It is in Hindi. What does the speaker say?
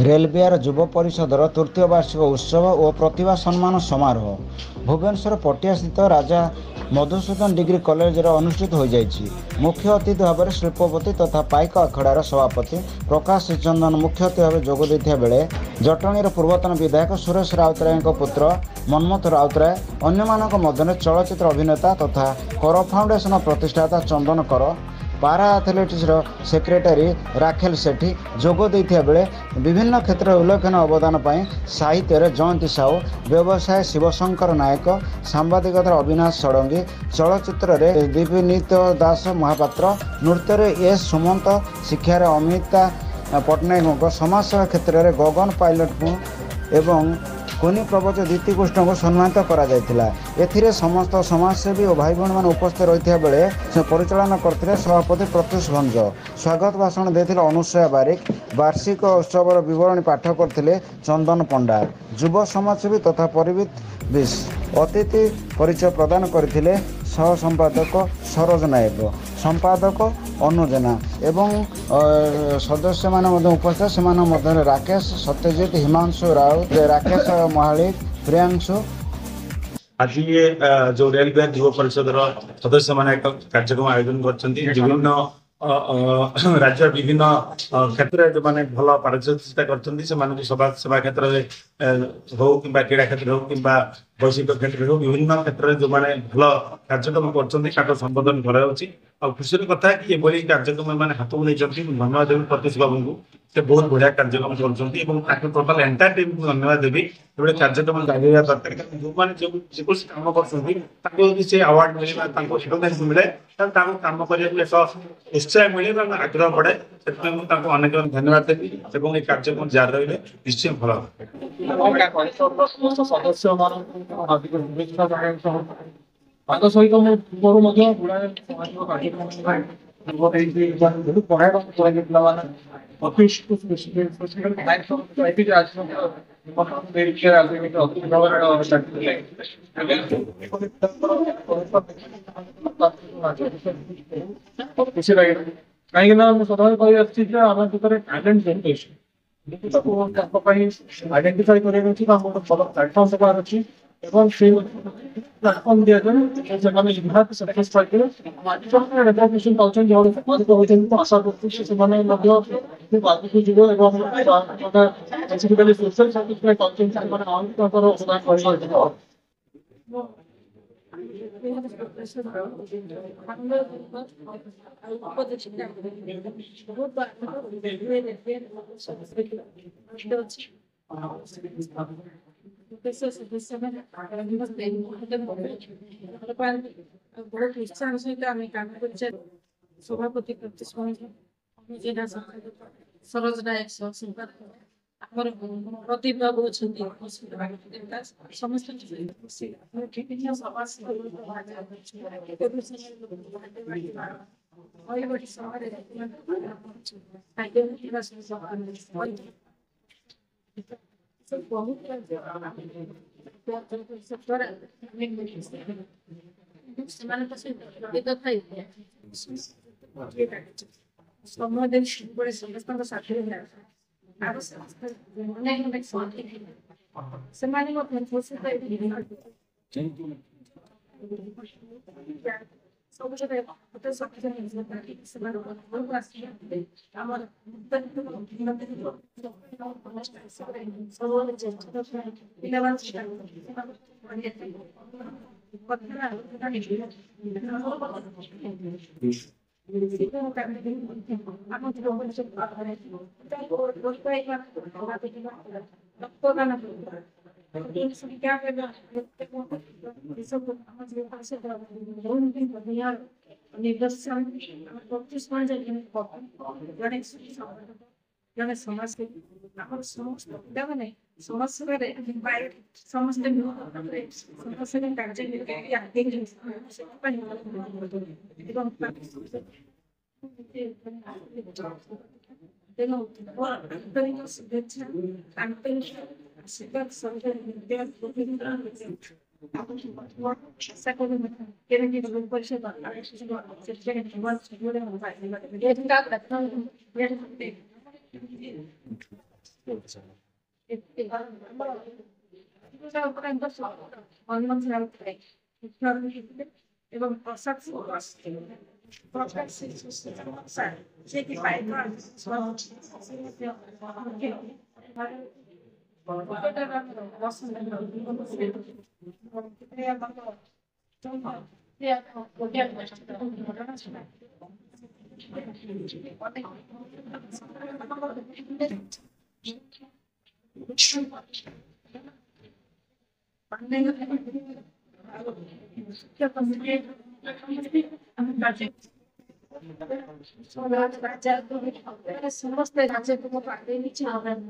रेलवियर युव परिषदर तृतीय वार्षिक उत्सव और प्रतिभा सम्मान समारोह भुवनेश्वर पटिया स्थित राजा मधुसूदन डिग्री कॉलेज अनुष्ठित हो जाइछि। मुख्य अतिथि भाव में शिल्पपति तथा पाइक अखाड़ार सभापति प्रकाश श्रीचंदन मुख्य अतिथि भाव जोग देथिबा बेले जटणीर पूर्वतन विधायक सुरेश राउतराय पुत्र मनमथ राउतराय अन्यमानक मध्य चलचित्र अभिनेता तथा कर फाउंडेशन प्रतिष्ठाता चंदन कर पारा एथलेटिक्स सेक्रेटरी राखेल सेठी जोग देथिबा बेले विभिन्न क्षेत्र में उल्लेखनीय अवदान पर साहित्य जयंती साहू व्यवसाय शिवशंकर नायक सांबादिकता अविनाश षडंगी चलचित्र दिव्यनीत दास महापात्र नृत्य एस सुमंत शिक्षार अमिता पट्टनायक समाजसेवा क्षेत्र में गगन पायलट एवं कोनी प्रवच दीति कृष्ण को सम्मानित करा जायतिला। एथिरे समस्त समाजसेवी और भाई भौणी उपस्थित रही बेले से परिचालन करते सभापति प्रत्युष भंज स्वागत भाषण देते अनुसया बारिक वार्षिक उत्सव विवरणी पाठ करते चंदन पंडा युव समाजसेवी तथा परिवित विश अतिथि परिचय प्रदान करते सह संपादक सरोज नायक संपादक अनु जेना एवं सदस्य मान उपस्थित से राकेश सत्यजित हिमांशु राउत राकेश महालिक प्रियांशु आज ये जो रेलवे युव परिषद सदस्य मान एक कार्यक्रम आयोजन कर राज्य विभिन्न क्षेत्र जो मैंने भल पारदर्शिता कर समाज सेवा क्षेत्र में हो कि क्रीड़ा क्षेत्र हो कि वैश्विक क्षेत्र हो विभिन्न क्षेत्र में जो मैंने भल कार्यक्रम कर संबोधन कर खुशी कथा कि ये कार्यक्रम मैंने हाथ में नहीं धन्यवाद देवी प्रत्युष बाबू को से बहुत बढ़िया कार्यक्रम कर टोटाल एंटायर टीम को धन्यवाद देवी ये कार्यक्रम जारी दरकार जो मैंने जो कम कर अवार्ड मिले मिले कम करने उत्साह मिले आग्रह बढ़े से अनेक धन्यवाद देवी और ये कार्यक्रम जारी रही निश्चय भल सहित पूर्व गुड़ाए कार्यक्रम खुशी लगे कहीं सदा कही आम भितर टैलेंट जनरेशन आइडेंटिफाई कर भल प्लाटफर्म देवार अच्छी प्लाटफर्म दिया जाए सक्सेस पाइबे रेकग्निशन पाँच आशा करते जीव स्पेसिफिकली सोशल सर्विस अवदान बहुत उत्साह सहित आम काम कर सभापति प्रत्युष सरोज नायक प्रतिभा समस्त विभिन्न समाज समय समस्त साथी सब जड़े समाज समस्त पिलाने समस्या समस्त समस्या कार्य शुभेच्छा এবং প্রসাদ প্রসাদ সেটি পাই সমস্ত রাজ্যের কোনো পাঠিয়ে নিচ্ছে সমস্ত